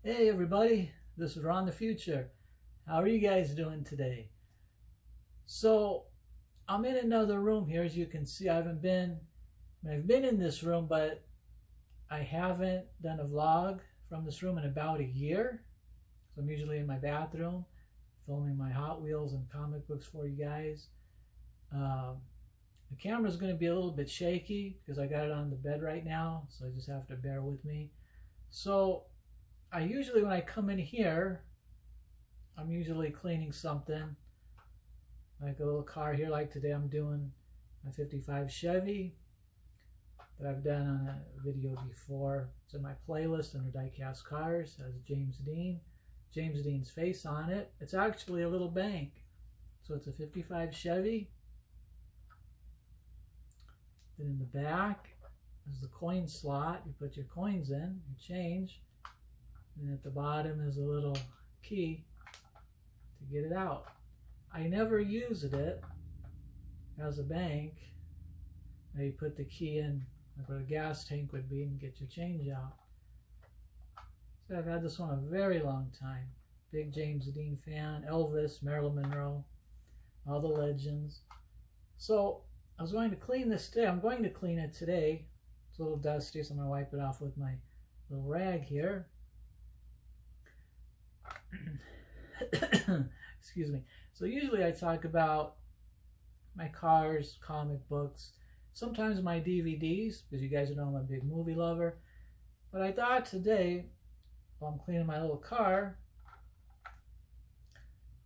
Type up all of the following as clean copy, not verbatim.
Hey everybody, this is Ron the Future. How are you guys doing today? So I'm in another room here. As you can see, I've been in this room, but I haven't done a vlog from this room in about a year. So I'm usually in my bathroom filming my Hot Wheels and comic books for you guys. The camera's going to be a little bit shaky because I got it on the bed right now, so you just have to bear with me. So I usually, when I come in here, I'm usually cleaning something, like a little car here. Like today I'm doing a 55 Chevy that I've done on a video before. It's in my playlist under Diecast Cars. It has James Dean's face on it. It's actually a little bank. So it's a 55 Chevy. Then in the back is the coin slot. You put your coins in, your change. And at the bottom is a little key to get it out. I never used it as a bank. Now you put the key in like where the gas tank would be and get your change out. So I've had this one a very long time. Big James Dean fan, Elvis, Marilyn Monroe, all the legends. So I was going to clean this today. I'm going to clean it today. It's a little dusty, so I'm going to wipe it off with my little rag here. Excuse me. So usually I talk about my cars, comic books, sometimes my DVDs, because you guys know I'm a big movie lover. But I thought today, while I'm cleaning my little car,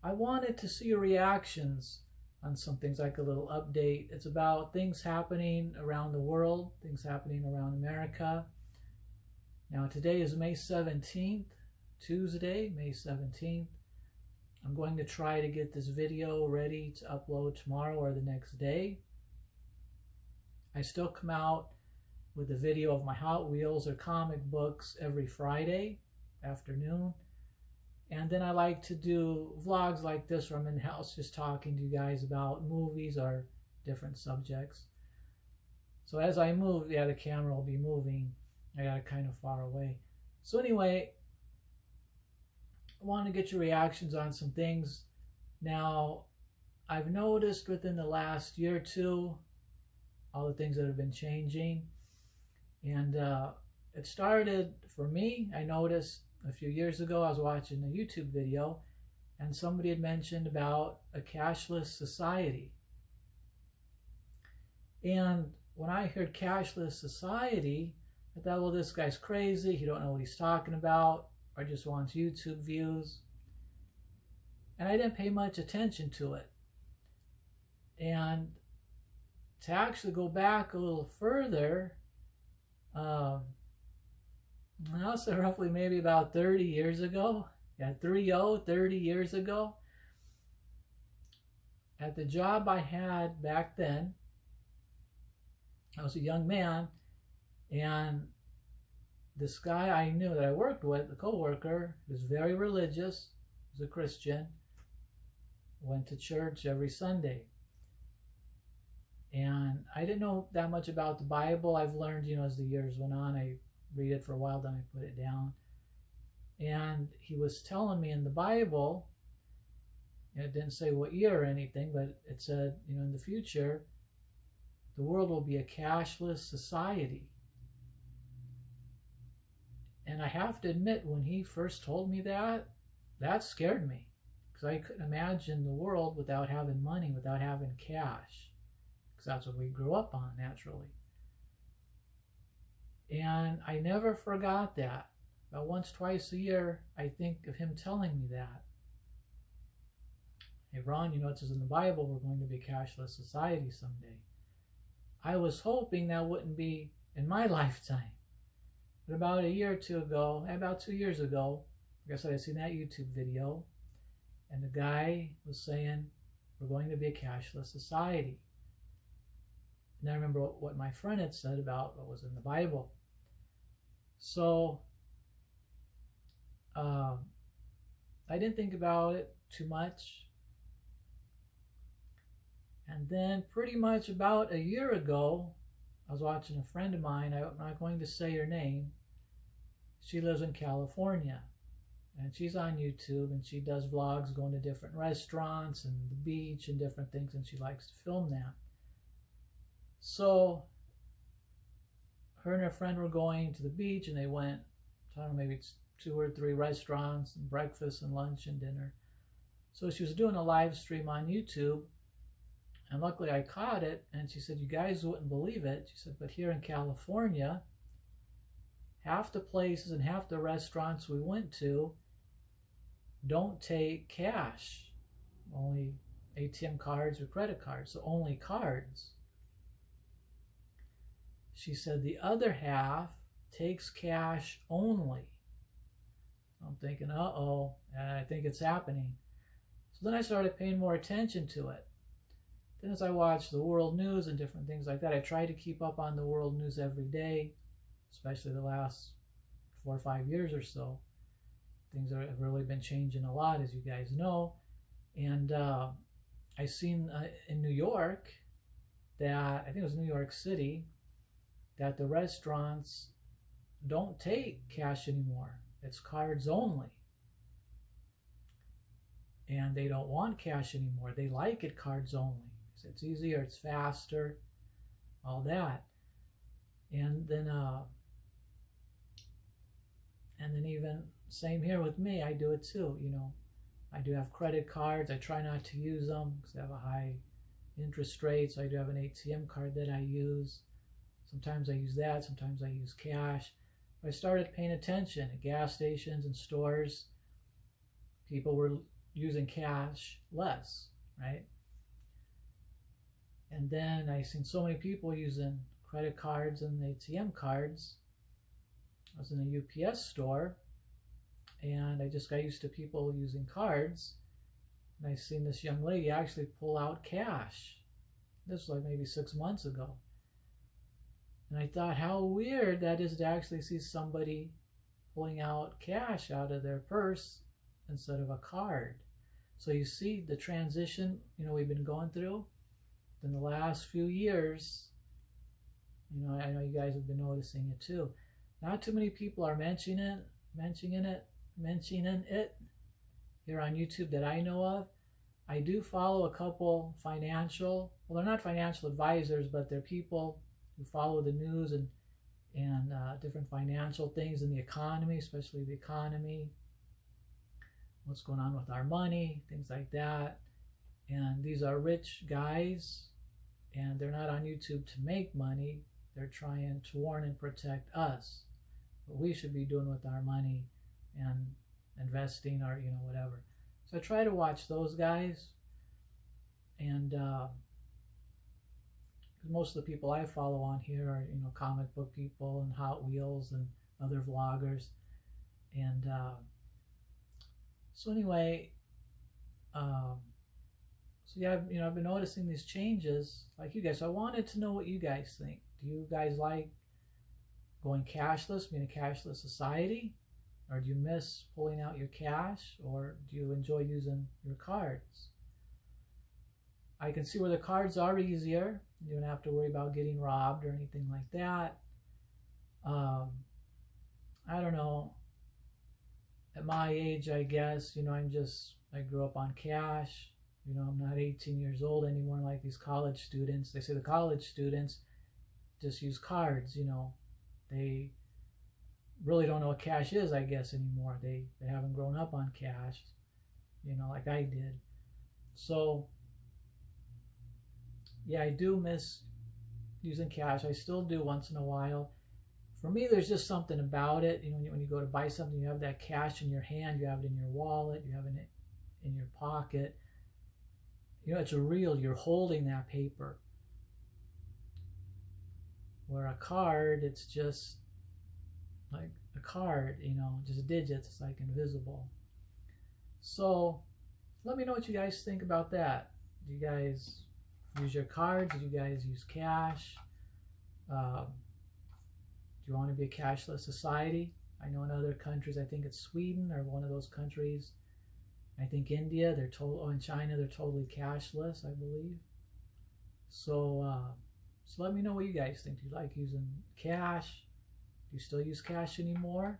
I wanted to see your reactions on some things, like a little update. It's about things happening around the world, things happening around America. Now today is May 17th, Tuesday, May 17th. I'm going to try to get this video ready to upload tomorrow or the next day. I still come out with a video of my Hot Wheels or comic books every Friday afternoon. And then I like to do vlogs like this where I'm in the house just talking to you guys about movies or different subjects. So as I move, yeah, the camera will be moving. I got it kind of far away. So anyway, I want to get your reactions on some things. Now, I've noticed within the last year or two, all the things that have been changing. And it started for me. I noticed a few years ago, I was watching a YouTube video and somebody had mentioned about a cashless society. And when I heard cashless society, I thought, well, this guy's crazy. He don't know what he's talking about, or just wants YouTube views. And I didn't pay much attention to it. And to actually go back a little further, I'll say roughly maybe about 30 years ago. Yeah, 30 years ago. At the job I had back then, I was a young man, and this guy I knew that I worked with, the co-worker, was very religious, was a Christian, went to church every Sunday. And I didn't know that much about the Bible. I've learned, as the years went on, I read it for a while, then I put it down. And he was telling me in the Bible, it didn't say what year or anything, but it said, in the future, the world will be a cashless society. And I have to admit, when he first told me that, that scared me. Because I couldn't imagine the world without having money, without having cash. Because that's what we grew up on, naturally. And I never forgot that. About once, twice a year, I think of him telling me that. Hey, Ron, it says in the Bible we're going to be a cashless society someday. I was hoping that wouldn't be in my lifetime. But about a year or two ago, about 2 years ago, like I said, I seen that YouTube video, and the guy was saying, we're going to be a cashless society. And I remember what my friend had said about what was in the Bible. So, I didn't think about it too much. And then pretty much about a year ago, I was watching a friend of mine. I'm not going to say her name. She lives in California. And she's on YouTube, and she does vlogs going to different restaurants and the beach and different things, and she likes to film that. So her and her friend were going to the beach, and they went, I don't know, maybe it's 2 or 3 restaurants, and breakfast and lunch and dinner. So she was doing a live stream on YouTube, and luckily I caught it, and she said, you guys wouldn't believe it. She said, but here in California, half the places and half the restaurants we went to don't take cash, only ATM cards or credit cards, so only cards. She said the other half takes cash only. I'm thinking, uh-oh, I think it's happening. So then I started paying more attention to it. Then as I watched the world news and different things like that, I tried to keep up on the world news every day, especially the last 4 or 5 years or so. Things have really been changing a lot, as you guys know. And I seen in New York that, I think it was New York City, that the restaurants don't take cash anymore. It's cards only. And they don't want cash anymore. They like it cards only. It's easier, it's faster, all that. And then even same here with me, I do it too, you know. I do have credit cards. I try not to use them because they have a high interest rate. So I do have an ATM card that I use. Sometimes I use that. Sometimes I use cash. But I started paying attention at gas stations and stores. People were using cash less, right? And then I seen so many people using credit cards and ATM cards. I was in a UPS store, and I just got used to people using cards. And I seen this young lady actually pull out cash. This was like maybe 6 months ago. And I thought how weird that is to actually see somebody pulling out cash out of their purse instead of a card. So you see the transition, you know, we've been going through in the last few years. You know, I know you guys have been noticing it too. Not too many people are mentioning it here on YouTube that I know of. I do follow a couple financial, well, they're not financial advisors, but they're people who follow the news and different financial things in the economy, especially the economy, what's going on with our money, things like that. And these are rich guys, and they're not on YouTube to make money. They're trying to warn and protect us, what we should be doing with our money and investing or, you know, whatever. So I try to watch those guys, and most of the people I follow on here are, you know, comic book people and Hot Wheels and other vloggers. And so anyway, so yeah, you know, I've been noticing these changes like you guys. So I wanted to know what you guys think. Do you guys like going cashless, being a cashless society? Or do you miss pulling out your cash? Or do you enjoy using your cards? I can see where the cards are easier. You don't have to worry about getting robbed or anything like that. I don't know. At my age, I guess, you know, I grew up on cash. You know, I'm not 18 years old anymore like these college students. They say the college students just use cards, you know. They really don't know what cash is, I guess, anymore. They haven't grown up on cash, you know, like I did. So, yeah, I do miss using cash. I still do once in a while. For me, there's just something about it. You know, when you go to buy something, you have that cash in your hand, you have it in your wallet, you have it in your pocket. You know, it's real. You're holding that paper. Where a card, it's just like a card, you know, just digits. It's like invisible. So let me know what you guys think about that. Do you guys use your cards? Do you guys use cash? Do you want to be a cashless society? I know in other countries, I think it's Sweden or one of those countries. I think India, in China, they're totally cashless, I believe. So, so let me know what you guys think. Do you like using cash? Do you still use cash anymore?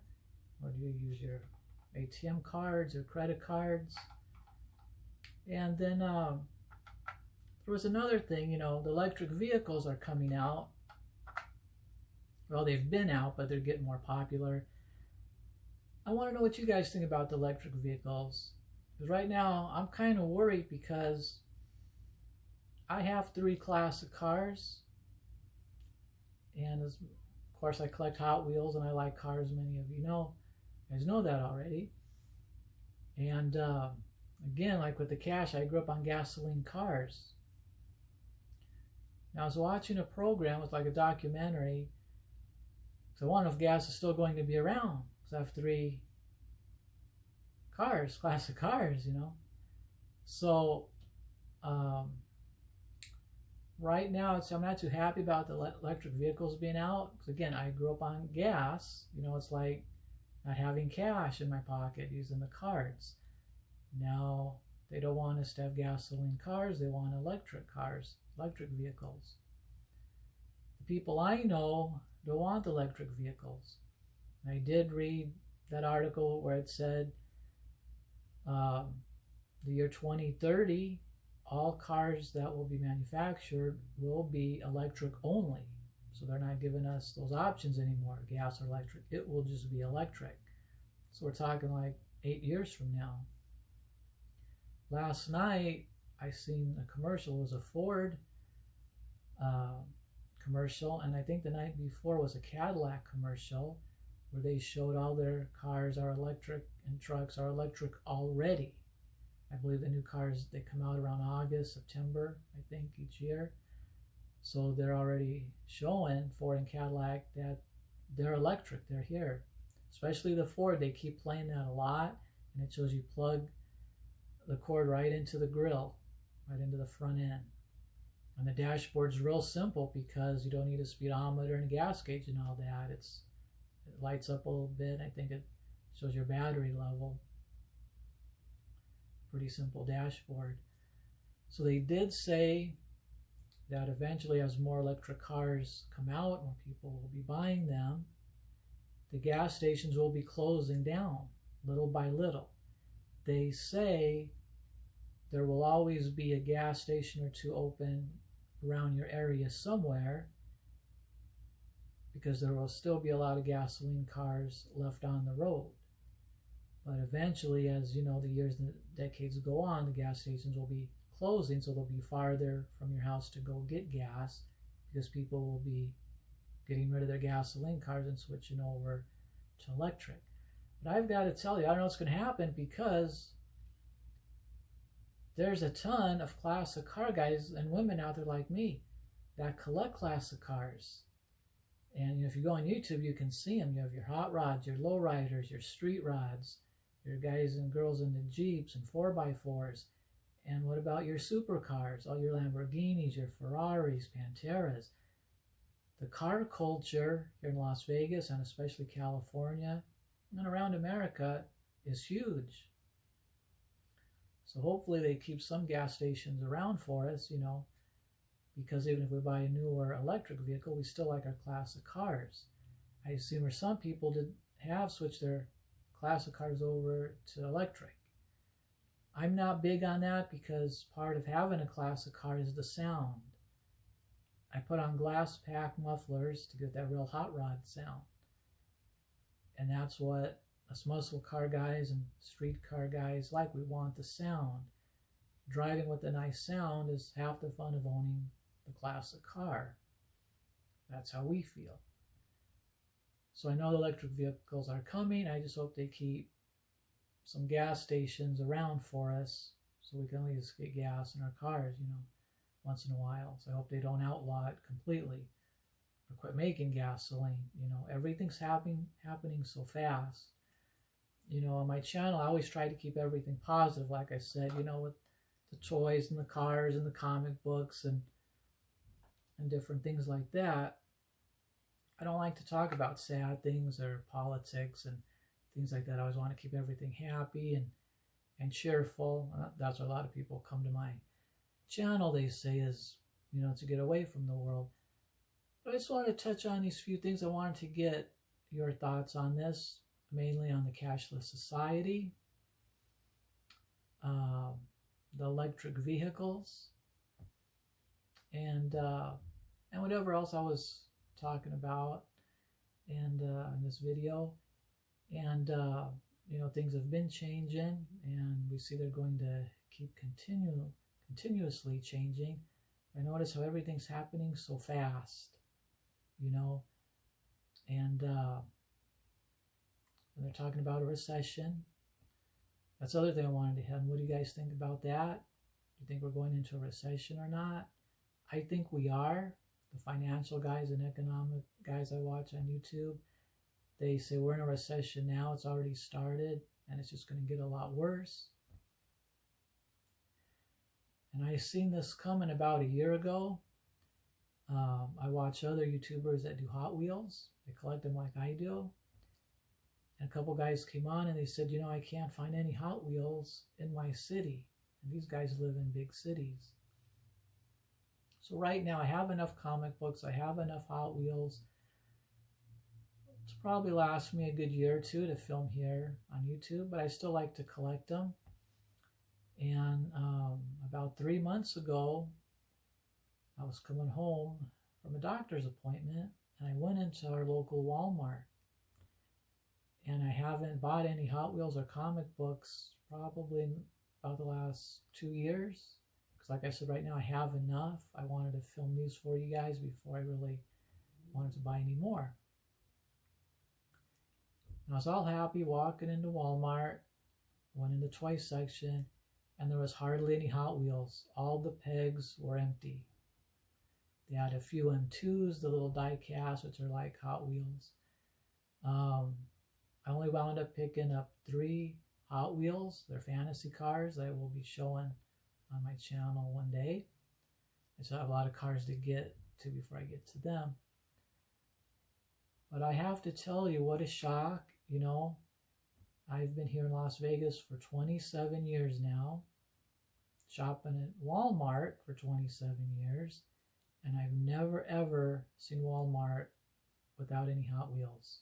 Or do you use your ATM cards or credit cards. And then there was another thing, you know, the electric vehicles are coming out. Well, they've been out, but they're getting more popular. I want to know what you guys think about the electric vehicles. Because right now, I'm kind of worried because I have 3 classic cars. And of course, I collect Hot Wheels and I like cars, many of you know. You guys know that already. And again, like with the cash, I grew up on gasoline cars. Now, I was watching a program, it was like a documentary. So I wonder if gas is still going to be around. Because I have 3 cars, classic cars, you know. So right now, I'm not too happy about the electric vehicles being out. Because again, I grew up on gas. You know, it's like not having cash in my pocket, using the cards. Now, they don't want us to have gasoline cars. They want electric cars, electric vehicles. The people I know don't want electric vehicles. I did read that article where it said the year 2030, all cars that will be manufactured will be electric only. So they're not giving us those options anymore, gas or electric. It will just be electric. So we're talking like 8 years from now. Last night, I seen a commercial. It was a Ford commercial, and I think the night before was a Cadillac commercial where they showed all their cars are electric and trucks are electric already. I believe the new cars, they come out around August, September, I think, each year. So they're already showing, Ford and Cadillac, that they're electric. They're here. Especially the Ford, they keep playing that a lot, and it shows you plug the cord right into the grill, right into the front end. And the dashboard's real simple because you don't need a speedometer and a gas gauge and all that. It lights up a little bit. I think it shows your battery level. Pretty simple dashboard. So they did say that eventually, as more electric cars come out, more people will be buying them, the gas stations will be closing down little by little. They say there will always be a gas station or 2 open around your area somewhere because there will still be a lot of gasoline cars left on the road. But eventually, as you know, the years and the decades go on, the gas stations will be closing, so they'll be farther from your house to go get gas because people will be getting rid of their gasoline cars and switching over to electric. But I've got to tell you, I don't know what's going to happen because there's a ton of classic car guys and women out there like me that collect classic cars. And if you go on YouTube, you can see them. You have your hot rods, your low riders, your street rods, your guys and girls in the Jeeps and 4x4s. And what about your supercars, all your Lamborghinis, your Ferraris, Panteras? The car culture here in Las Vegas and especially California and around America is huge. So hopefully they keep some gas stations around for us, you know, because even if we buy a newer electric vehicle, we still like our classic cars. I've seen where some people have switched their classic cars over to electric. I'm not big on that because part of having a classic car is the sound. I put on glass pack mufflers to get that real hot rod sound. And that's what us muscle car guys and street car guys like. We want the sound. Driving with a nice sound is half the fun of owning the classic car. That's how we feel. So I know the electric vehicles are coming. I just hope they keep some gas stations around for us so we can at least get gas in our cars, you know, once in a while. So I hope they don't outlaw it completely or quit making gasoline. You know, everything's happening so fast. You know, on my channel, I always try to keep everything positive, like I said, you know, with the toys and the cars and the comic books and different things like that. I don't like to talk about sad things or politics and things like that. I always want to keep everything happy and cheerful. That's why a lot of people come to my channel, they say, is, you know, to get away from the world. But I just wanted to touch on these few things. I wanted to get your thoughts on this. mainly on the Cashless Society, the electric vehicles, and whatever else I was talking about in this video. And you know, things have been changing, and we see they're going to keep continuously changing. I notice how everything's happening so fast, you know, and they're talking about a recession. That's the other thing I wanted to hit on. What do you guys think about that? Do you think we're going into a recession or not? I think we are. The financial guys and economic guys I watch on YouTube, they say we're in a recession now. It's already started, and it's just going to get a lot worse. And I seen this coming about a year ago. I watch other YouTubers that do Hot Wheels. They collect them like I do. And a couple guys came on and they said, you know, I can't find any Hot Wheels in my city. And these guys live in big cities. So right now I have enough comic books. I have enough Hot Wheels. It's probably last me a good year or two to film here on YouTube, but I still like to collect them. And about 3 months ago, I was coming home from a doctor's appointment, and I went into our local Walmart. And I haven't bought any Hot Wheels or comic books probably in about the last 2 years. Because like I said, right now I have enough. I wanted to film these for you guys before I really wanted to buy any more. And I was all happy walking into Walmart, went in the toy section, and there was hardly any Hot Wheels. All the pegs were empty. They had a few M2s, the little die casts, which are like Hot Wheels. I only wound up picking up 3 Hot Wheels. They're fantasy cars that I will be showing on my channel one day. I still have a lot of cars to get to before I get to them. But I have to tell you, what a shock. You know, I've been here in Las Vegas for 27 years now, shopping at Walmart for 27 years, and I've never ever seen Walmart without any Hot Wheels.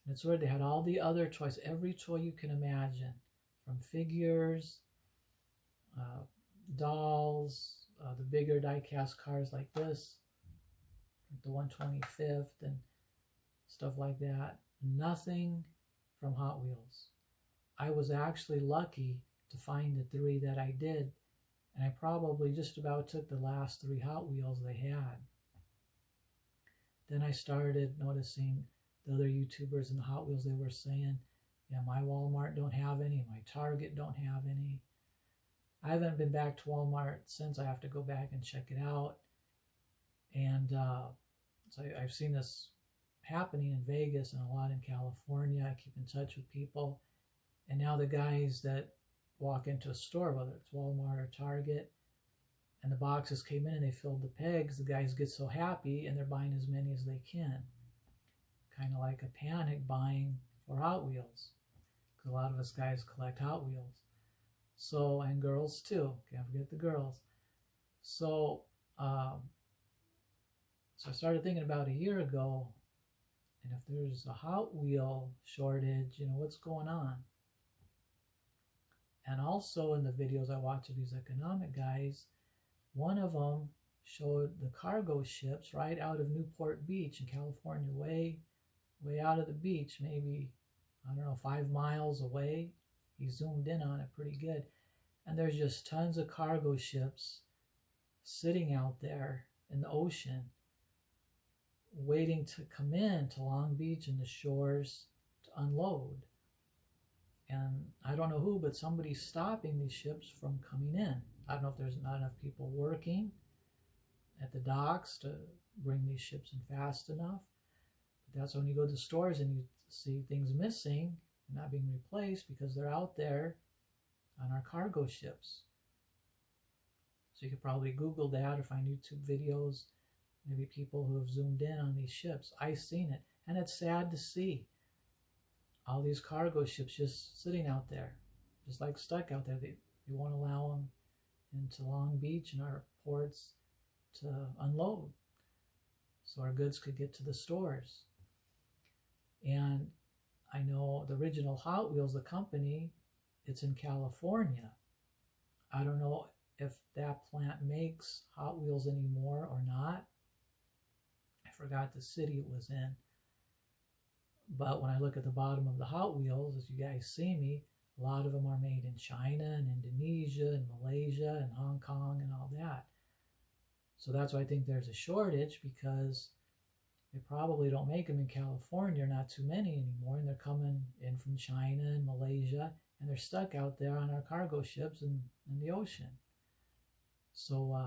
And it's where they had all the other toys, every toy you can imagine, from figures, dolls, the bigger die-cast cars like this, the 125th and stuff like that. Nothing from Hot Wheels. I was actually lucky to find the 3 that I did, and I probably just about took the last 3 Hot Wheels they had. Then I started noticing the other YouTubers and the Hot Wheels, they were saying, yeah, my Walmart don't have any, my Target don't have any. I haven't been back to Walmart since. I have to go back and check it out. And so I've seen this happening in Vegas and a lot in California. I keep in touch with people. And now the guys that walk into a store, whether it's Walmart or Target, and the boxes came in and they filled the pegs, the guys get so happy and they're buying as many as they can. Kind of like a panic buying for Hot Wheels, because a lot of us guys collect Hot Wheels. So, and girls too, can't forget the girls. So I started thinking about a year ago, and if there's a Hot Wheel shortage, you know, what's going on? And also in the videos I watch of these economic guys, one of them showed the cargo ships right out of Newport Beach in California, way out of the beach, maybe, I don't know, 5 miles away. He zoomed in on it pretty good. And there's just tons of cargo ships sitting out there in the ocean, waiting to come in to Long Beach and the shores to unload. And I don't know who, but somebody's stopping these ships from coming in. I don't know if there's not enough people working at the docks to bring these ships in fast enough. But that's when you go to stores and you see things missing, not being replaced, because they're out there on our cargo ships. So you could probably Google that or find YouTube videos, maybe people who have zoomed in on these ships. I've seen it, and it's sad to see all these cargo ships just sitting out there, just like stuck out there. They won't allow them into Long Beach and our ports to unload so our goods could get to the stores. And I know the original Hot Wheels, the company, it's in California. I don't know if that plant makes Hot Wheels anymore or not. I forgot the city it was in. But when I look at the bottom of the Hot Wheels, as you guys see me, a lot of them are made in China and Indonesia and Malaysia and Hong Kong and all that. So that's why I think there's a shortage, because they probably don't make them in California, not too many anymore, and they're coming in from China and Malaysia, and they're stuck out there on our cargo ships in the ocean. So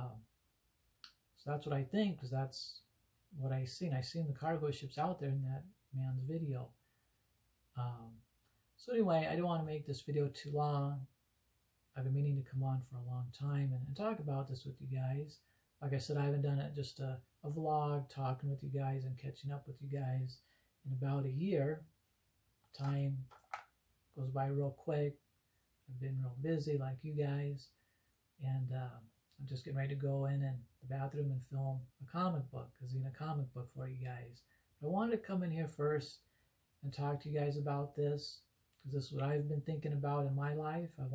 that's what I think, because that's what I seen. I seen the cargo ships out there in that man's video. So anyway, I don't want to make this video too long. I've been meaning to come on for a long time and talk about this with you guys. Like I said, I haven't done it just a vlog talking with you guys and catching up with you guys in about a year. Time goes by real quick. I've been real busy like you guys, and I'm just getting ready to go in the bathroom and film a comic book, a comic book for you guys. But I wanted to come in here first and talk to you guys about this, because this is what I've been thinking about in my life. I've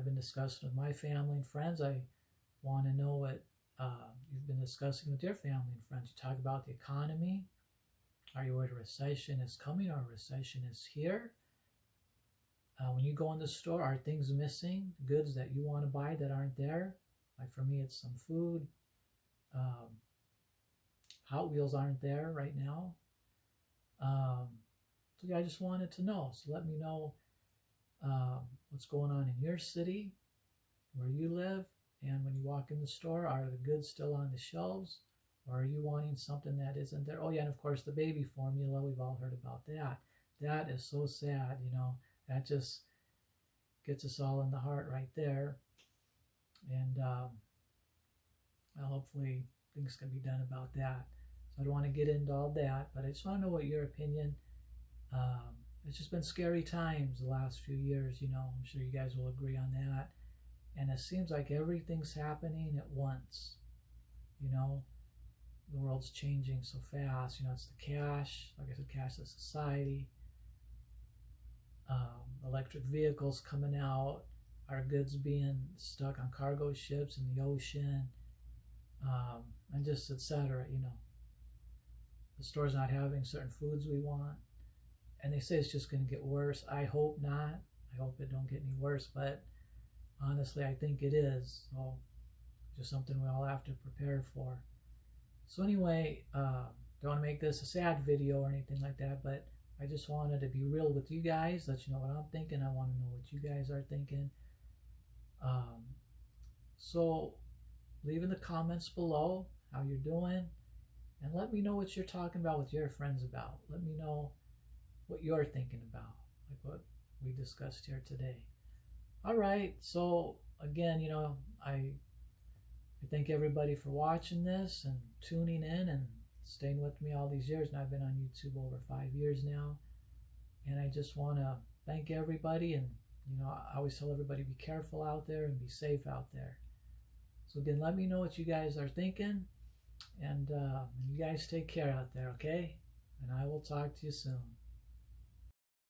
been discussing with my family and friends. I want to know what you've been discussing with your family and friends. You talk about the economy. Are you worried a recession is coming or a recession is here? When you go in the store, are things missing? Goods that you want to buy that aren't there? Like for me, it's some food. Hot Wheels aren't there right now. So yeah, I just wanted to know. So let me know what's going on in your city, where you live, and when you walk in the store, are the goods still on the shelves, or are you wanting something that isn't there? Oh yeah, and of course the baby formula, we've all heard about that. That is so sad, you know. That just gets us all in the heart right there. And well, hopefully things can be done about that. So I don't want to get into all that, but I just want to know what your opinion. It's just been scary times the last few years, you know. I'm sure you guys will agree on that. And it seems like everything's happening at once. You know, the world's changing so fast. You know, it's the cash, like I said, Cashless Society. Electric vehicles coming out, our goods being stuck on cargo ships in the ocean, and just etc. You know, the store's not having certain foods we want, and they say it's just going to get worse. I hope not. I hope it don't get any worse, but honestly, I think it is. So, just something we all have to prepare for. So anyway, don't want to make this a sad video or anything like that, but I just wanted to be real with you guys, let you know what I'm thinking. I want to know what you guys are thinking. So leave in the comments below how you're doing, and let me know what you're talking about with your friends about. Let me know what you're thinking about, like what we discussed here today. All right, so again, you know, I thank everybody for watching this and tuning in and staying with me all these years. Now I've been on YouTube over 5 years now, and I just want to thank everybody. And you know, I always tell everybody, be careful out there and be safe out there. So again, let me know what you guys are thinking, and you guys take care out there, okay? And I will talk to you soon.